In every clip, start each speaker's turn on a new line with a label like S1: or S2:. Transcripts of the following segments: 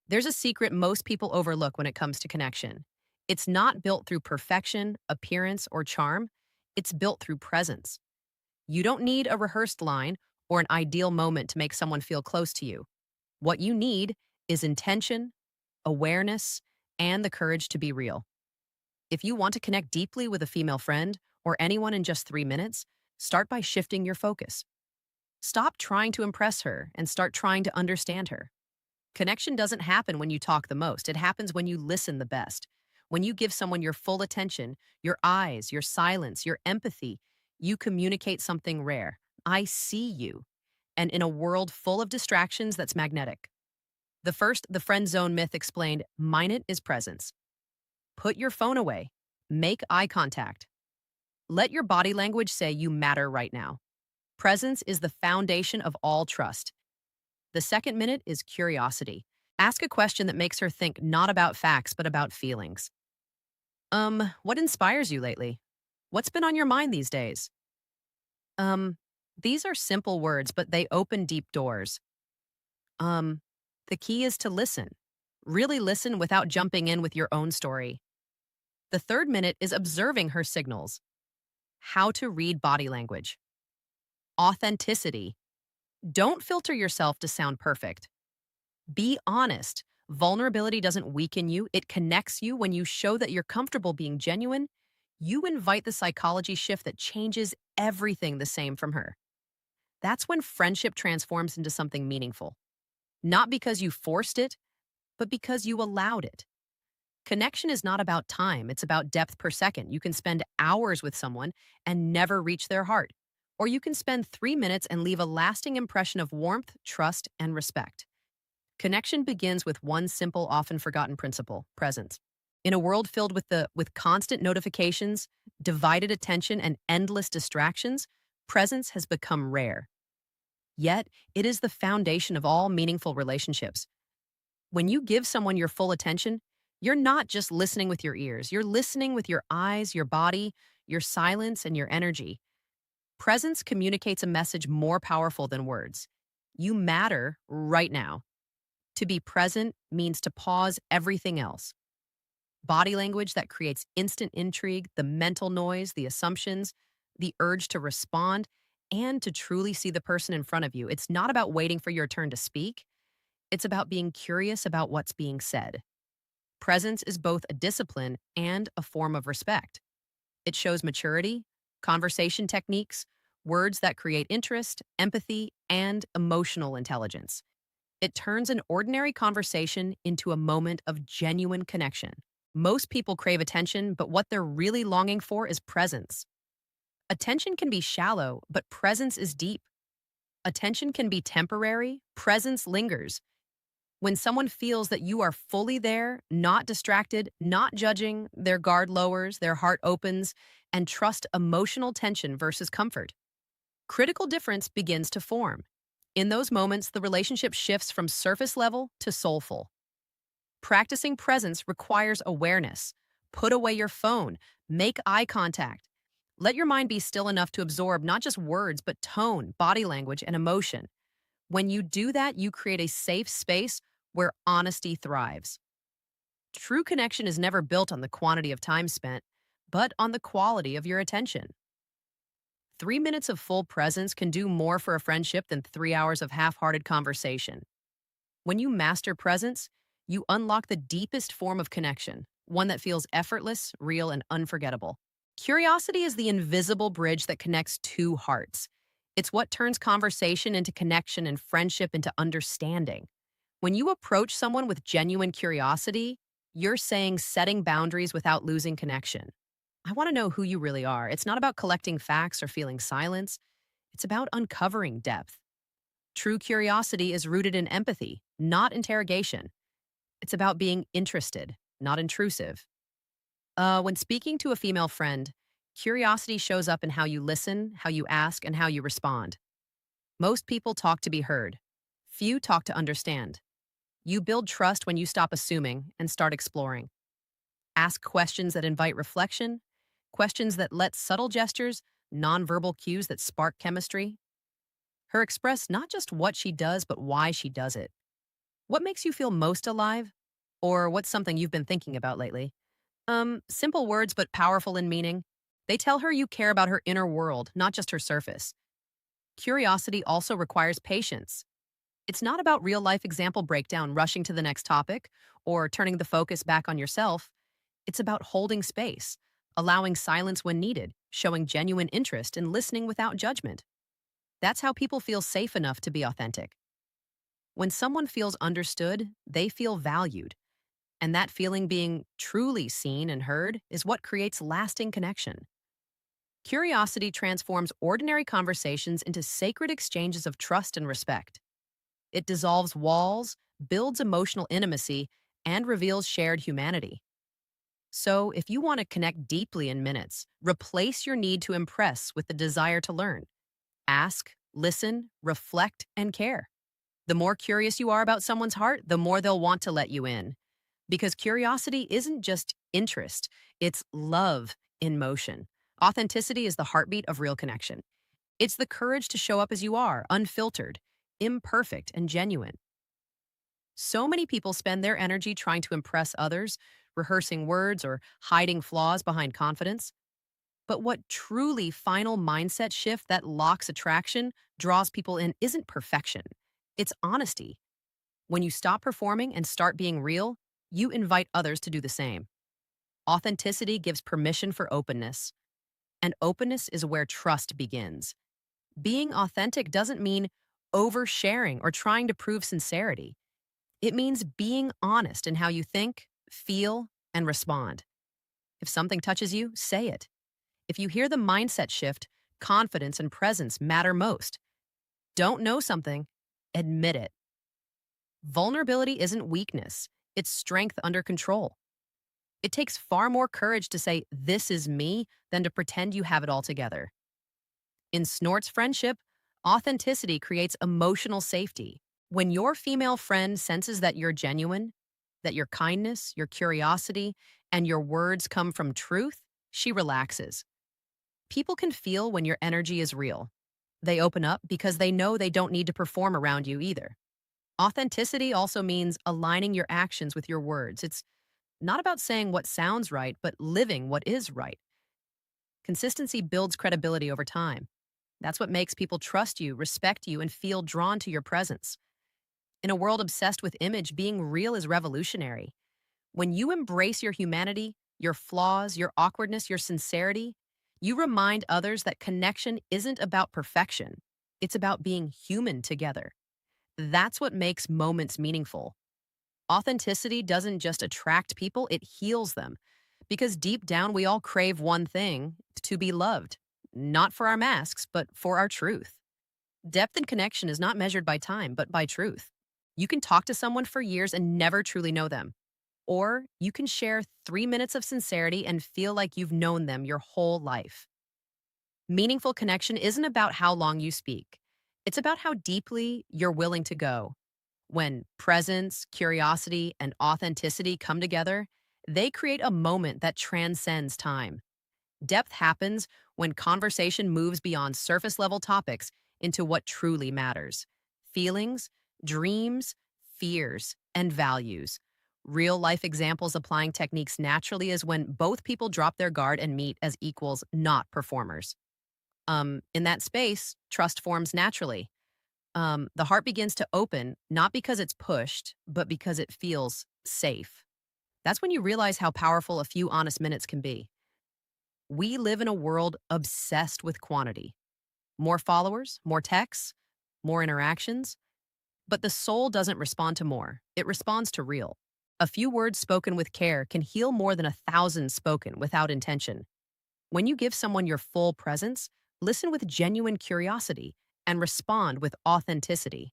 S1: There's a secret most people overlook when it comes to connection. It's not built through perfection, appearance, or charm. It's built through presence. You don't need a rehearsed line or an ideal moment to make someone feel close to you. What you need is intention, awareness, and the courage to be real. If you want to connect deeply with a female friend or anyone in just 3 minutes, start by shifting your focus. Stop trying to impress her and start trying to understand her. Connection doesn't happen when you talk the most, it happens when you listen the best. When you give someone your full attention, your eyes, your silence, your empathy, you communicate something rare. I see you. And in a world full of distractions, that's magnetic. The friend zone myth explained, Minute is presence. Put your phone away. Make eye contact. Let your body language say you matter right now. Presence is the foundation of all trust. The second minute is curiosity. Ask a question that makes her think not about facts, but about feelings. What inspires you lately? What's been on your mind these days? Um, these are simple words, but they open deep doors. Um, the key is to listen. Really listen without jumping in with your own story. The third minute is observing her signals. How to read body language. Authenticity. Don't filter yourself to sound perfect. Be honest. Vulnerability doesn't weaken you, it connects you. When you show that you're comfortable being genuine, you invite the psychology shift that changes everything the same from her. That's when friendship transforms into something meaningful. Not because you forced it, but because you allowed it. Connection is not about time, it's about depth per second. You can spend hours with someone and never reach their heart. Or you can spend 3 minutes and leave a lasting impression of warmth, trust, and respect. Connection begins with one simple, often forgotten principle: presence. In a world filled with constant notifications, divided attention, and endless distractions, presence has become rare. Yet, it is the foundation of all meaningful relationships. When you give someone your full attention, you're not just listening with your ears, you're listening with your eyes, your body, your silence, and your energy. Presence communicates a message more powerful than words. You matter right now. To be present means to pause everything else. Body language that creates instant intrigue, the mental noise, the assumptions, the urge to respond, and to truly see the person in front of you. It's not about waiting for your turn to speak, it's about being curious about what's being said. Presence is both a discipline and a form of respect. It shows maturity, conversation techniques, words that create interest, empathy, and emotional intelligence. It turns an ordinary conversation into a moment of genuine connection. Most people crave attention, but what they're really longing for is presence. Attention can be shallow, but presence is deep. Attention can be temporary, presence lingers. When someone feels that you are fully there, not distracted, not judging, their guard lowers, their heart opens, and trust emotional tension versus comfort. Critical difference begins to form. In those moments, the relationship shifts from surface level to soulful. Practicing presence requires awareness. Put away your phone, make eye contact. Let your mind be still enough to absorb not just words, but tone, body language, and emotion. When you do that, you create a safe space where honesty thrives. True connection is never built on the quantity of time spent, but on the quality of your attention. 3 minutes of full presence can do more for a friendship than 3 hours of half hearted conversation. When you master presence, you unlock the deepest form of connection, one that feels effortless, real, and unforgettable. Curiosity is the invisible bridge that connects two hearts. It's what turns conversation into connection and friendship into understanding. When you approach someone with genuine curiosity, you're saying setting boundaries without losing connection. I want to know who you really are. It's not about collecting facts or feeling silence. It's about uncovering depth. True curiosity is rooted in empathy, not interrogation. It's about being interested, not intrusive. When speaking to a female friend, curiosity shows up in how you listen, how you ask, and how you respond. Most people talk to be heard. Few talk to understand. You build trust when you stop assuming and start exploring. Ask questions that invite reflection, questions that let subtle gestures, nonverbal cues that spark chemistry. Her express not just what she does, but why she does it. What makes you feel most alive? Or what's something you've been thinking about lately? Simple words but powerful in meaning. They tell her you care about her inner world, not just her surface. Curiosity also requires patience. It's not about real life example breakdown, rushing to the next topic, or turning the focus back on yourself. It's about holding space, allowing silence when needed, showing genuine interest, and listening without judgment. That's how people feel safe enough to be authentic. When someone feels understood, they feel valued. And that feeling, being truly seen and heard, is what creates lasting connection. Curiosity transforms ordinary conversations into sacred exchanges of trust and respect. It dissolves walls, builds emotional intimacy, and reveals shared humanity. So, if you want to connect deeply in minutes, replace your need to impress with the desire to learn. Ask, listen, reflect, and care. The more curious you are about someone's heart, the more they'll want to let you in. Because curiosity isn't just interest, it's love in motion. Authenticity is the heartbeat of real connection. It's the courage to show up as you are, unfiltered, imperfect, and genuine. So many people spend their energy trying to impress others, rehearsing words or hiding flaws behind confidence. But what truly final mindset shift that locks attraction, draws people in, isn't perfection. It's honesty. When you stop performing and start being real, you invite others to do the same. Authenticity gives permission for openness, and openness is where trust begins. Being authentic doesn't mean oversharing or trying to prove sincerity. It means being honest in how you think, feel, and respond. If something touches you, say it. If you hear the mindset shift, confidence and presence matter most. Don't know something, admit it. Vulnerability isn't weakness, it's strength under control. It takes far more courage to say, "This is me," than to pretend you have it all together. In Snort's friendship, authenticity creates emotional safety. When your female friend senses that you're genuine, that your kindness, your curiosity, and your words come from truth, she relaxes. People can feel when your energy is real. They open up because they know they don't need to perform around you either. Authenticity also means aligning your actions with your words. It's not about saying what sounds right, but living what is right. Consistency builds credibility over time. That's what makes people trust you, respect you, and feel drawn to your presence. In a world obsessed with image, being real is revolutionary. When you embrace your humanity, your flaws, your awkwardness, your sincerity, you remind others that connection isn't about perfection. It's about being human together. That's what makes moments meaningful. Authenticity doesn't just attract people, it heals them. Because deep down, we all crave one thing: to be loved. Not for our masks, but for our truth. Depth and connection is not measured by time, but by truth. You can talk to someone for years and never truly know them. Or you can share 3 minutes of sincerity and feel like you've known them your whole life. Meaningful connection isn't about how long you speak, it's about how deeply you're willing to go. When presence, curiosity, and authenticity come together, they create a moment that transcends time. Depth happens when conversation moves beyond surface level topics into what truly matters: feelings, dreams, fears, and values. Real life examples applying techniques naturally is when both people drop their guard and meet as equals, not performers. In that space, trust forms naturally. The heart begins to open, not because it's pushed, but because it feels safe. That's when you realize how powerful a few honest minutes can be. We live in a world obsessed with quantity: more followers, more texts, more interactions. But the soul doesn't respond to more, it responds to real. A few words spoken with care can heal more than 1,000 spoken without intention. When you give someone your full presence, listen with genuine curiosity and respond with authenticity.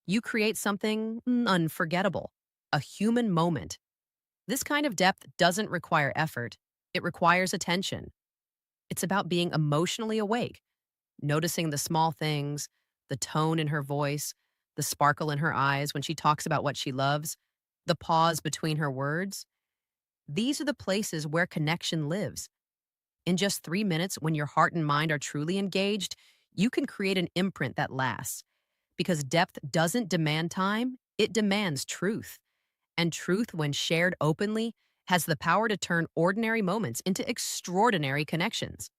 S1: You create something unforgettable, a human moment. This kind of depth doesn't require effort, it requires attention. It's about being emotionally awake, noticing the small things, the tone in her voice, the sparkle in her eyes when she talks about what she loves, the pause between her words. These are the places where connection lives. In just 3 minutes, when your heart and mind are truly engaged, you can create an imprint that lasts. Because depth doesn't demand time, It demands truth, and truth, when shared openly, has the power to turn ordinary moments into extraordinary connections.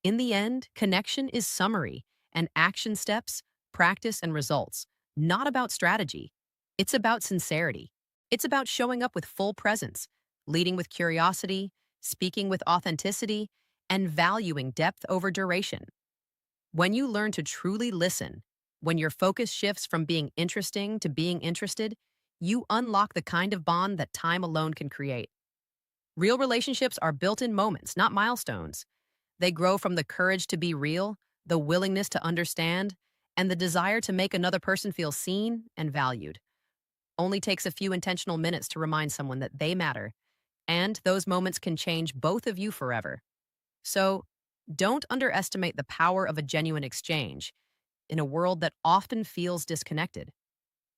S1: In the end, connection is summary and action steps, practice, and results, not about strategy. It's about sincerity. It's about showing up with full presence, leading with curiosity, speaking with authenticity, and valuing depth over duration. When you learn to truly listen, when your focus shifts from being interesting to being interested, you unlock the kind of bond that time alone can create. Real relationships are built in moments, not milestones. They grow from the courage to be real, the willingness to understand, and the desire to make another person feel seen and valued. Only takes a few intentional minutes to remind someone that they matter, and those moments can change both of you forever. So, don't underestimate the power of a genuine exchange in a world that often feels disconnected.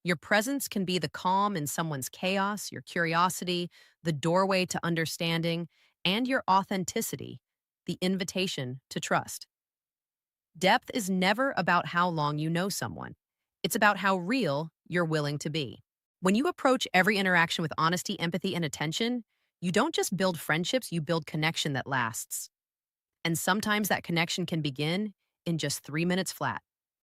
S1: Your presence can be the calm in someone's chaos, your curiosity, the doorway to understanding, and your authenticity, the invitation to trust. Depth is never about how long you know someone. It's about how real you're willing to be. When you approach every interaction with honesty, empathy, and attention, you don't just build friendships, you build connection that lasts. And sometimes that connection can begin in just 3 minutes flat.